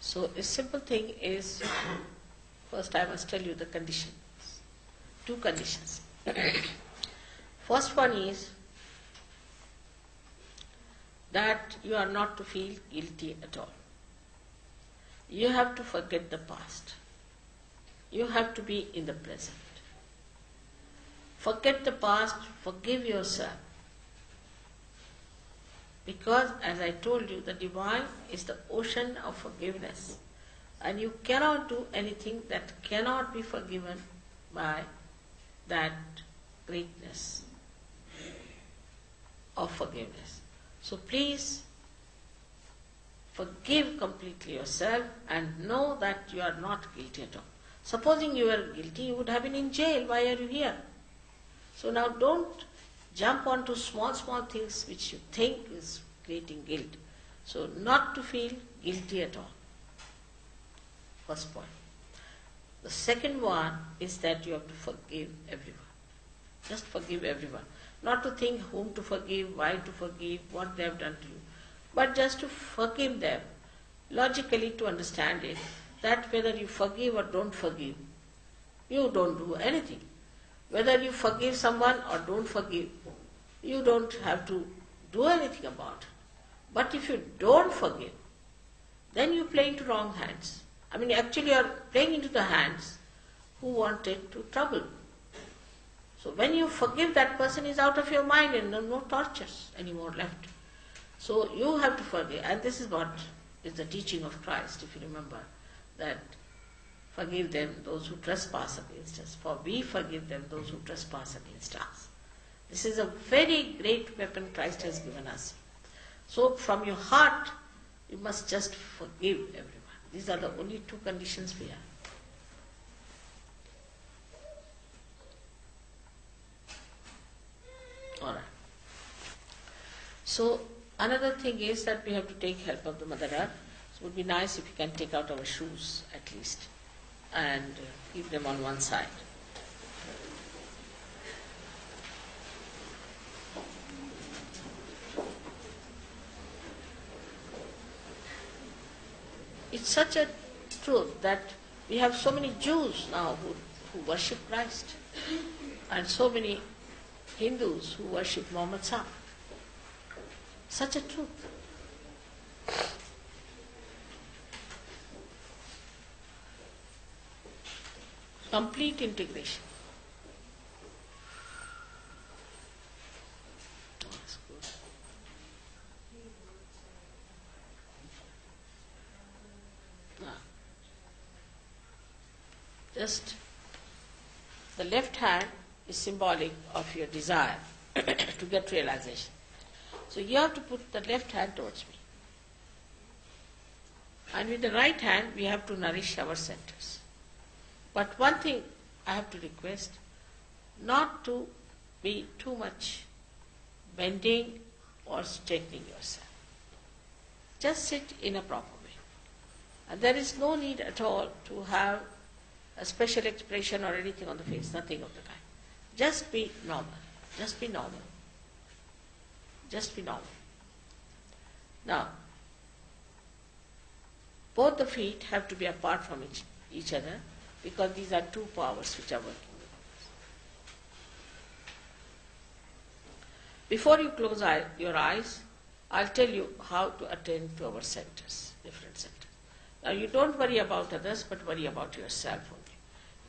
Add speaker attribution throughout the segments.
Speaker 1: So a simple thing is, first I must tell you the conditions. Two conditions. First one is that you are not to feel guilty at all. You have to forget the past. You have to be in the present. Forget the past, forgive yourself. Because, as I told you, the divine is the ocean of forgiveness. And you cannot do anything that cannot be forgiven by that greatness of forgiveness. So please forgive completely yourself and know that you are not guilty at all. Supposing you were guilty, you would have been in jail. Why are you here? So now don't jump onto small things which you think is creating guilt. So not to feel guilty at all. First point. The second one is that you have to forgive everyone. Just forgive everyone. Not to think whom to forgive, why to forgive, what they have done to you. But just to forgive them. Logically to understand it, that whether you forgive or don't forgive, you don't do anything. Whether you forgive someone or don't forgive, you don't have to do anything about it. But if you don't forgive, then you play into wrong hands. I mean, actually you are playing into the hands who wanted to trouble. So when you forgive, that person is out of your mind and no tortures anymore left. So you have to forgive. And this is what is the teaching of Christ, if you remember, that forgive them those who trespass against us, for we forgive them those who trespass against us. This is a very great weapon Christ has given us. So from your heart, you must just forgive everyone. These are the only two conditions we have. Alright. So another thing is that we have to take help of the Mother Earth. So it would be nice if we can take out our shoes at least and keep them on one side. It's such a truth that we have so many Jews now who worship Christ and so many Hindus who worship Muhammad Sahib. Such a truth. Complete integration. That's good. Now, just the left hand is symbolic of your desire to get realization. So you have to put the left hand towards me. And with the right hand, we have to nourish our centers. But one thing I have to request, not to be too much bending or straightening yourself. Just sit in a proper way. And there is no need at all to have a special expression or anything on the face, nothing of the kind. Just be normal. Just be normal. Just be normal. Now, both the feet have to be apart from each other, because these are two powers which are working with us. Before you close your eyes, I'll tell you how to attend to our centers, different centers. Now you don't worry about others, but worry about yourself only.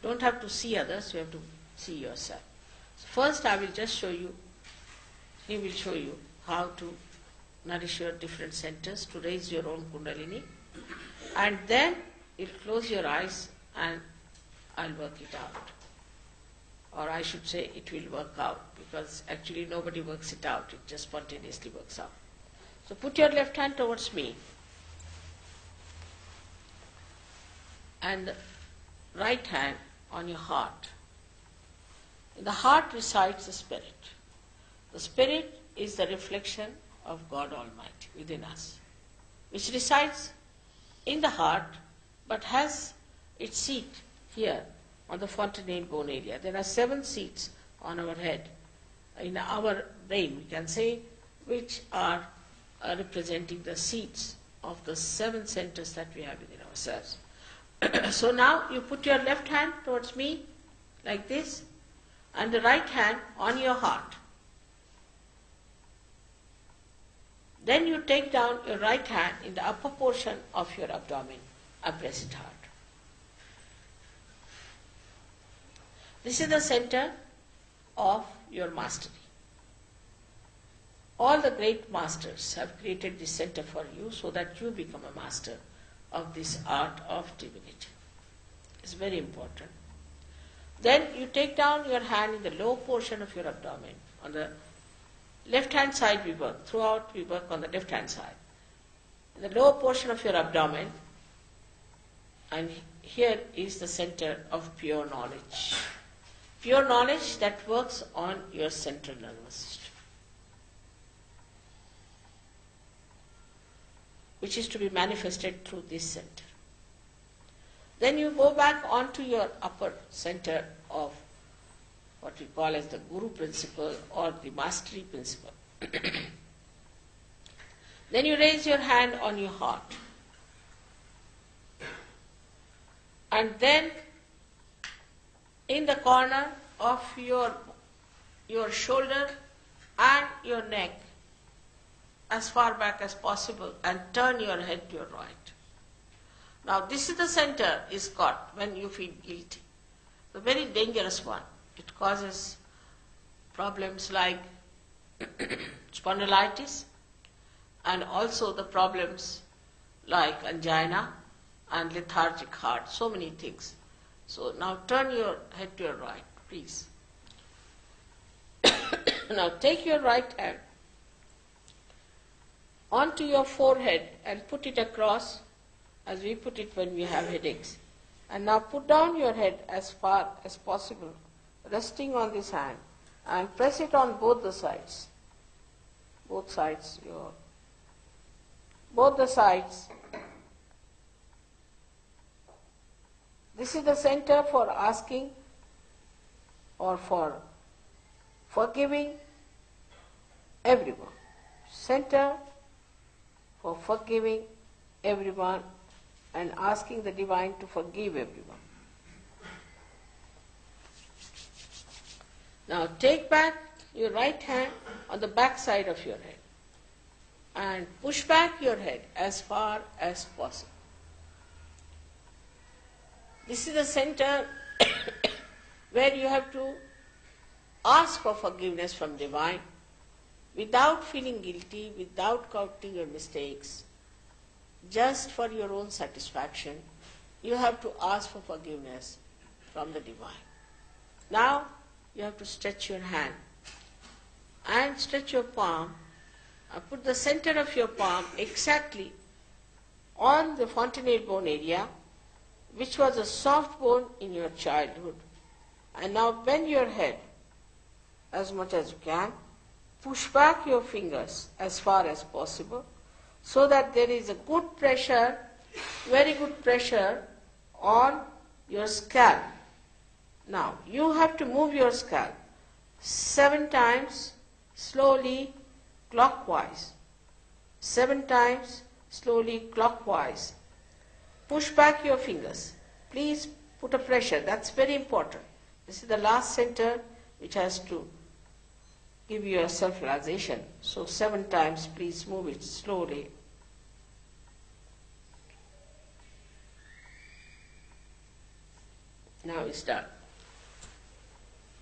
Speaker 1: You don't have to see others, you have to see yourself. So first I will just show you, he will show you how to nourish your different centers, to raise your own Kundalini. And then you'll close your eyes and I'll work it out. Or I should say it will work out, because actually nobody works it out, it just spontaneously works out. So put your left hand towards me and the right hand on your heart. In the heart resides the Spirit. The Spirit is the reflection of God Almighty within us, which resides in the heart but has its seat here on the fontanelle bone area. There are 7 seats on our head, in our brain, we can say, which are representing the seats of the 7 centers that we have within ourselves. ourselves. So now you put your left hand towards me like this and the right hand on your heart. Then you take down your right hand in the upper portion of your abdomen and press it hard. This is the center of your mastery. All the great masters have created this center for you so that you become a master of this art of divinity. It's very important. Then you take down your hand in the low portion of your abdomen. On the left hand side we work. Throughout we work on the left hand side. In the lower portion of your abdomen, and here is the center of pure knowledge. Pure knowledge that works on your central nervous system, which is to be manifested through this center. Then you go back onto your upper center of what we call as the Guru principle or the mastery principle. Then you raise your hand on your heart. And then in the corner of your shoulder and your neck, as far back as possible, and turn your head to your right. Now this is the center is got when you feel guilty. The very dangerous one. It causes problems like spondylitis and also the problems like angina and lethargic heart, so many things. So now turn your head to your right, please. Now take your right hand onto your forehead and put it across as we put it when we have headaches. And now put down your head as far as possible, resting on this hand, and press it on both the sides. Both sides, both the sides. This is the center for asking or for forgiving everyone. Center for forgiving everyone and asking the divine to forgive everyone. Now take back your right hand on the back side of your head and push back your head as far as possible. This is the center where you have to ask for forgiveness from divine without feeling guilty, without counting your mistakes, just for your own satisfaction. You have to ask for forgiveness from the divine. Now you have to stretch your hand and stretch your palm and put the center of your palm exactly on the fontanelle bone area, which was a soft bone in your childhood. And now bend your head as much as you can. Push back your fingers as far as possible so that there is a good pressure, very good pressure on your scalp. Now you have to move your scalp 7 times slowly clockwise. 7 times slowly clockwise. Push back your fingers. Please put a pressure. That's very important. This is the last center which has to give you a self-realization. So 7 times, please move it slowly. Now it's done.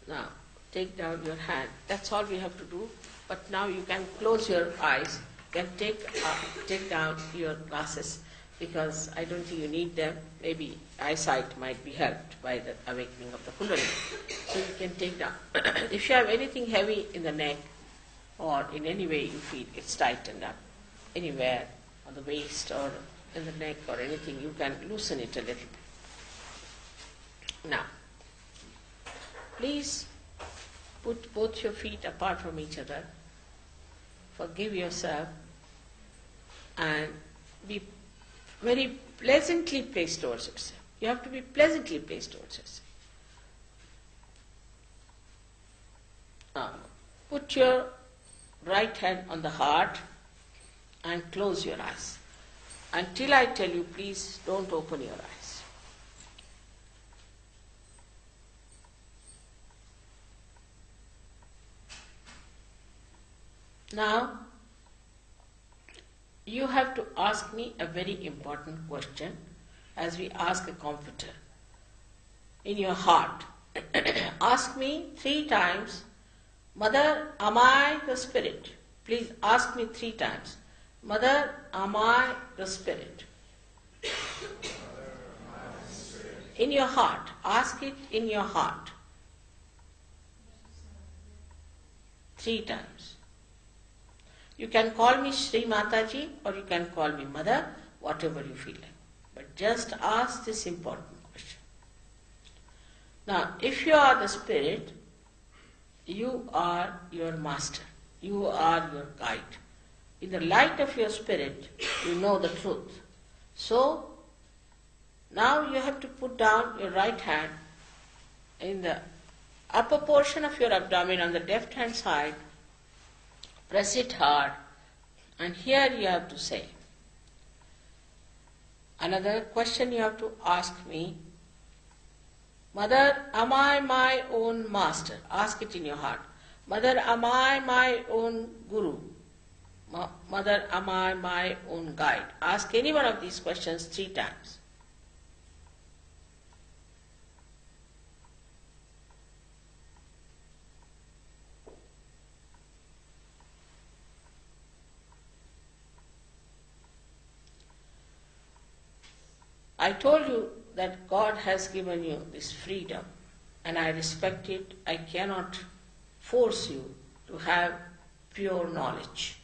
Speaker 1: Now take down your hand. That's all we have to do. But now you can close your eyes. You can take down your glasses, because I don't think you need them. Maybe eyesight might be helped by the awakening of the Kundalini. So you can take down. If you have anything heavy in the neck or in any way you feel it's tightened up, anywhere on the waist or in the neck or anything, you can loosen it a little bit. Now, please put both your feet apart from each other. Forgive yourself and be very pleasantly placed towards yourself. You have to be pleasantly placed towards yourself. Put your right hand on the heart and close your eyes. Until I tell you, please don't open your eyes. Now, you have to ask me a very important question as we ask a comforter. In your heart, ask me 3 times, Mother, am I the Spirit? Please ask me 3 times. Mother, am I the Spirit? In your heart. Ask it in your heart. 3 times. You can call me Sri Mataji or you can call me Mother, whatever you feel like. But just ask this important question. Now, if you are the Spirit, you are your master. You are your guide. In the light of your spirit, you know the truth. So, now you have to put down your right hand in the upper portion of your abdomen on the left hand side. Press it hard, and here you have to say. Another question you have to ask me, Mother, am I my own master? Ask it in your heart. Mother, am I my own guru? Mother, am I my own guide? Ask any one of these questions 3 times. I told you that God has given you this freedom, and I respect it. I cannot force you to have pure knowledge.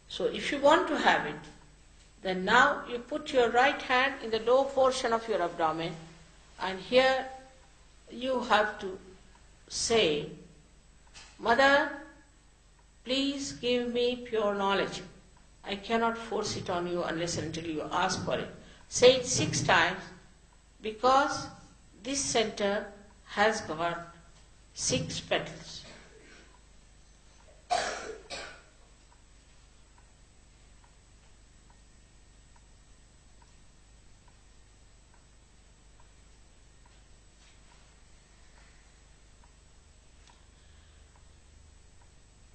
Speaker 1: So if you want to have it, then now you put your right hand in the lower portion of your abdomen, and here you have to say, Mother, please give me pure knowledge. I cannot force it on you unless and until you ask for it. Say it 6 times, because this center has got 6 petals.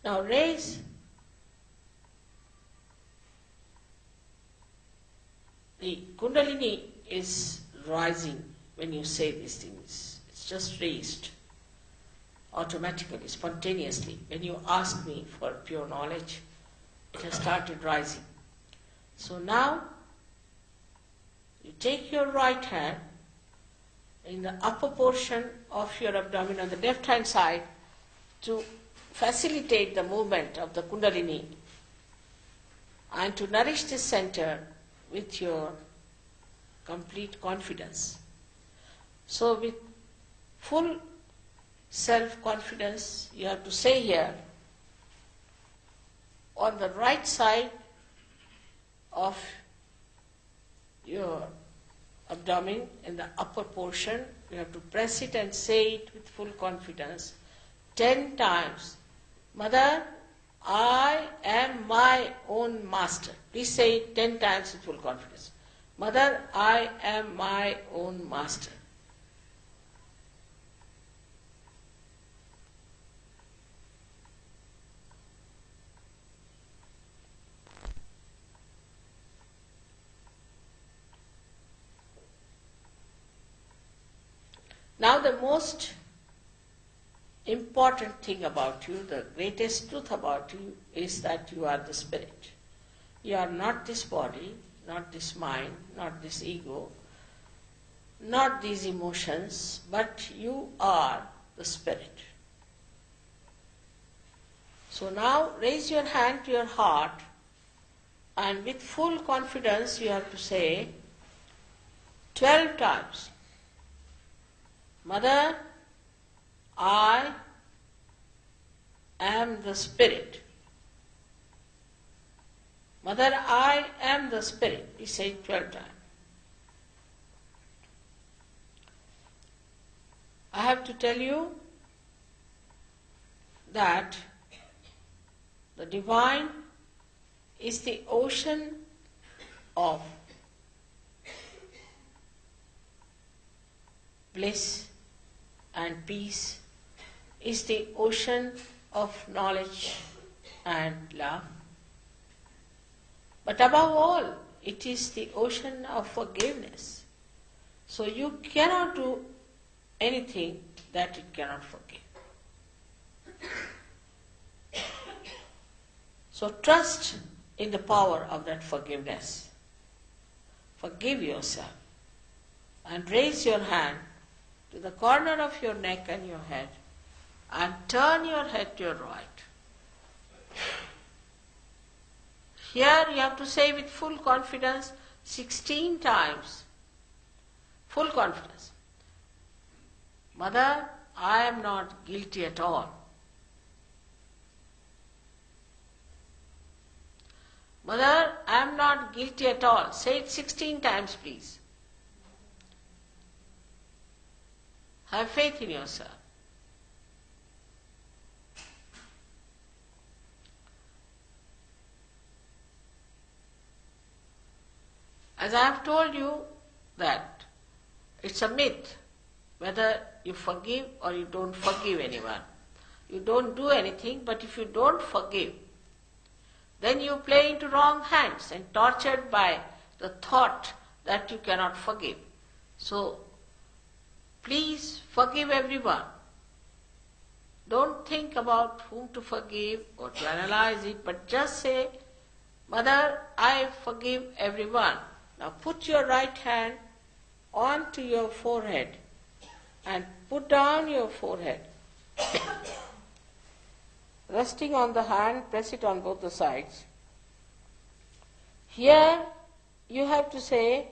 Speaker 1: Now raise the Kundalini is rising when you say these things. It's just raised automatically, spontaneously. When you ask me for pure knowledge, it has started rising. So now you take your right hand in the upper portion of your abdomen on the left hand side to facilitate the movement of the Kundalini and to nourish this center with your complete confidence. So with full self-confidence, you have to say here, on the right side of your abdomen, in the upper portion, you have to press it and say it with full confidence 10 times. Mother, I am my own master. Please say it 10 times with full confidence. Mother, I am my own master. Now the most important thing about you, the greatest truth about you, is that you are the Spirit. You are not this body, not this mind, not this ego, not these emotions, but you are the Spirit. So now raise your hand to your heart, and with full confidence you have to say 12 times, Mother, I am the Spirit. Mother, I am the Spirit. We say it 12 times. I have to tell you that the divine is the ocean of bliss and peace, is the ocean of knowledge and love. But above all, it is the ocean of forgiveness. So you cannot do anything that it cannot forgive. So trust in the power of that forgiveness. Forgive yourself and raise your hand to the corner of your neck and your head and turn your head to your right. Here you have to say with full confidence 16 times. Full confidence. Mother, I am not guilty at all. Mother, I am not guilty at all. Say it 16 times, please. Have faith in yourself. As I have told you that it's a myth whether you forgive or you don't forgive anyone. You don't do anything, but if you don't forgive, then you play into wrong hands and tortured by the thought that you cannot forgive. So, please forgive everyone. Don't think about whom to forgive or to analyze it, but just say, Mother, I forgive everyone. Now put your right hand onto your forehead and put down your forehead. Resting on the hand, press it on both the sides. Here you have to say,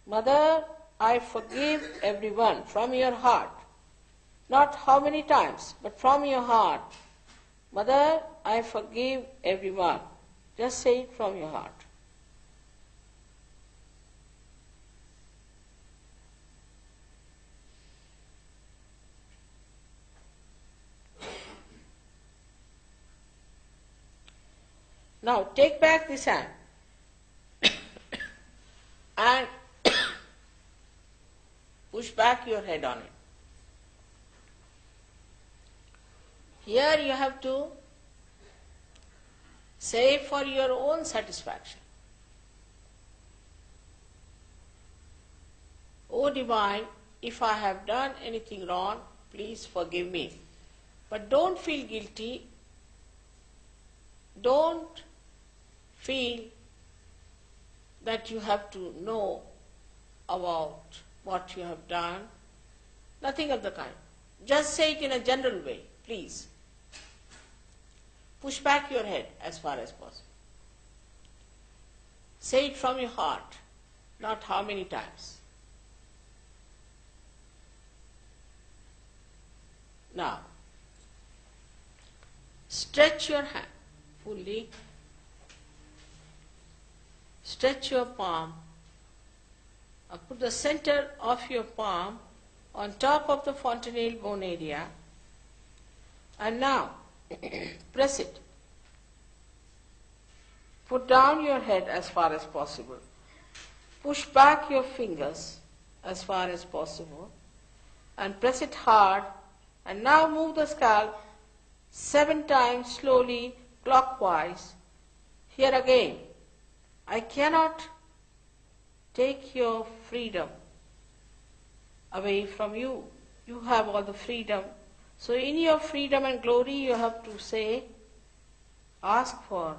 Speaker 1: Mother, I forgive everyone from your heart. Not how many times, but from your heart. Mother, I forgive everyone. Just say it from your heart. Now take back this hand and push back your head on it. Here you have to say for your own satisfaction, O Divine, if I have done anything wrong, please forgive me. But don't feel guilty. Don't feel that you have to know about what you have done. Nothing of the kind. Just say it in a general way, please. Push back your head as far as possible. Say it from your heart, not how many times. Now, stretch your hand fully. Stretch your palm. Put the center of your palm on top of the fontanelle bone area. And now, press it. Put down your head as far as possible. Push back your fingers as far as possible. And press it hard. And now move the scalp 7 times slowly clockwise. Here again, I cannot take your freedom away from you. You have all the freedom. So in your freedom and glory you have to say, ask for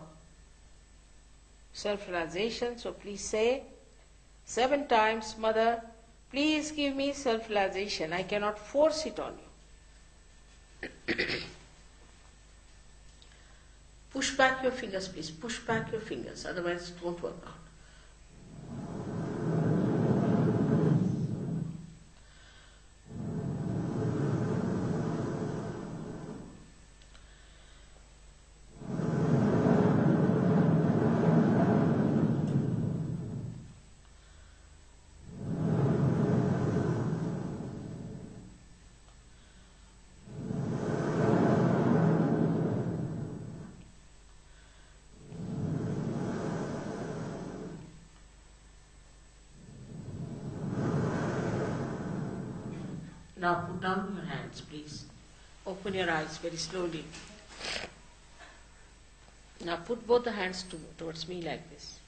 Speaker 1: self-realization. So please say 7 times, Mother, please give me self-realization. I cannot force it on you. Push back your fingers, please. Push back your fingers, otherwise it won't work out. Now put down your hands, please. Open your eyes very slowly. Now put both the hands towards me like this.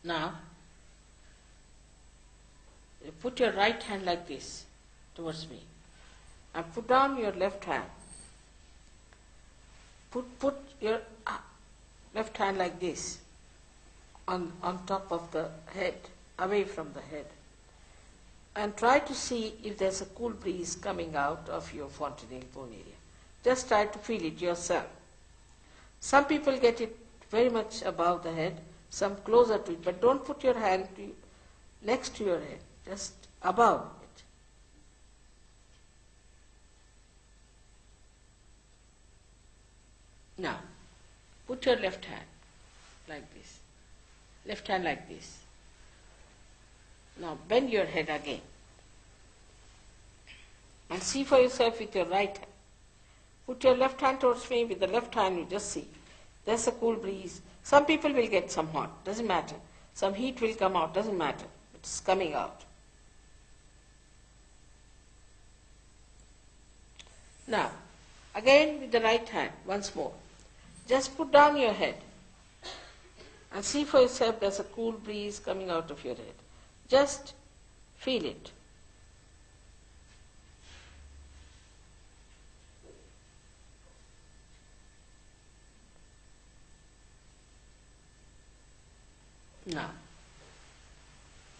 Speaker 1: Now, you put your right hand like this towards me. And put down your left hand. Put your left hand like this on top of the head, away from the head. And try to see if there's a cool breeze coming out of your fontanelle bone area. Just try to feel it yourself. Some people get it very much above the head, some closer to it, but don't put your hand next to your head, just above it. Now, put your left hand like this, left hand like this. Now bend your head again and see for yourself with your right hand. Put your left hand towards me. With the left hand you just see. There's a cool breeze. Some people will get some hot, doesn't matter. Some heat will come out, doesn't matter. It's coming out. Now, again with the right hand, once more. Just put down your head and see for yourself there's a cool breeze coming out of your head. Just feel it. Now,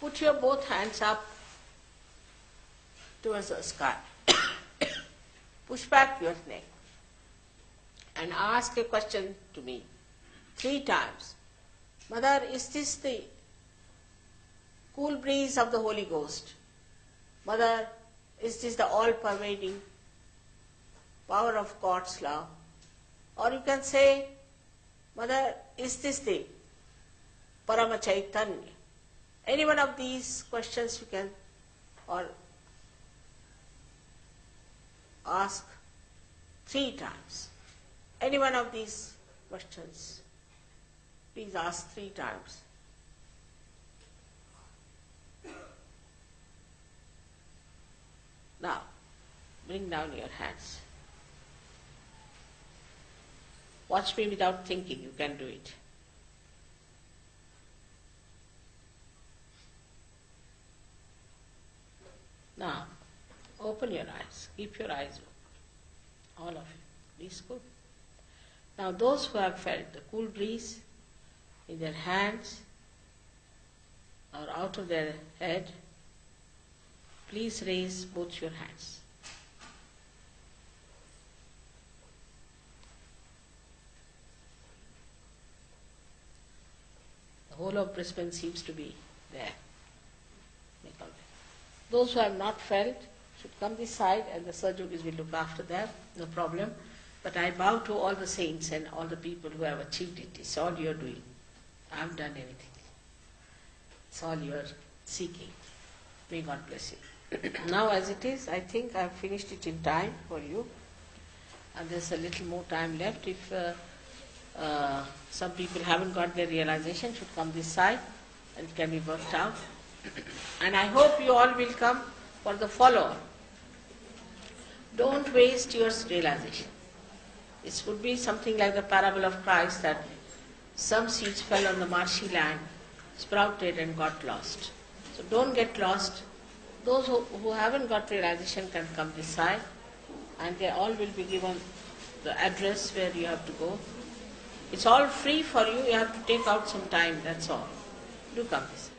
Speaker 1: put your both hands up towards the sky. Push back your neck and ask a question to me 3 times. Mother, is this the cool breeze of the Holy Ghost? Mother, is this the all-pervading power of God's love? Or you can say, Mother, is this the Parama Chaitanya? Any one of these questions you can or ask 3 times. Any one of these questions, please ask 3 times. Now, bring down your hands. Watch me without thinking, you can do it. Now, open your eyes. Keep your eyes open. All of you. Please go. Now, those who have felt the cool breeze in their hands or out of their head, please raise both your hands. The whole of Brisbane seems to be there. Those who have not felt should come this side and the Sahajogis will look after them, no problem. But I bow to all the saints and all the people who have achieved it. It's all you are doing. I haven't done anything. It's all you are seeking. May God bless you. Now as it is, I think I have finished it in time for you. And there's a little more time left. If some people haven't got their realization, should come this side and it can be worked out. And I hope you all will come for the follow-on. Don't waste your realization. This would be something like the parable of Christ, that some seeds fell on the marshy land, sprouted and got lost. So don't get lost. Those who haven't got realization can come this side, and they all will be given the address where you have to go. It's all free for you. You have to take out some time, that's all. Do come this side.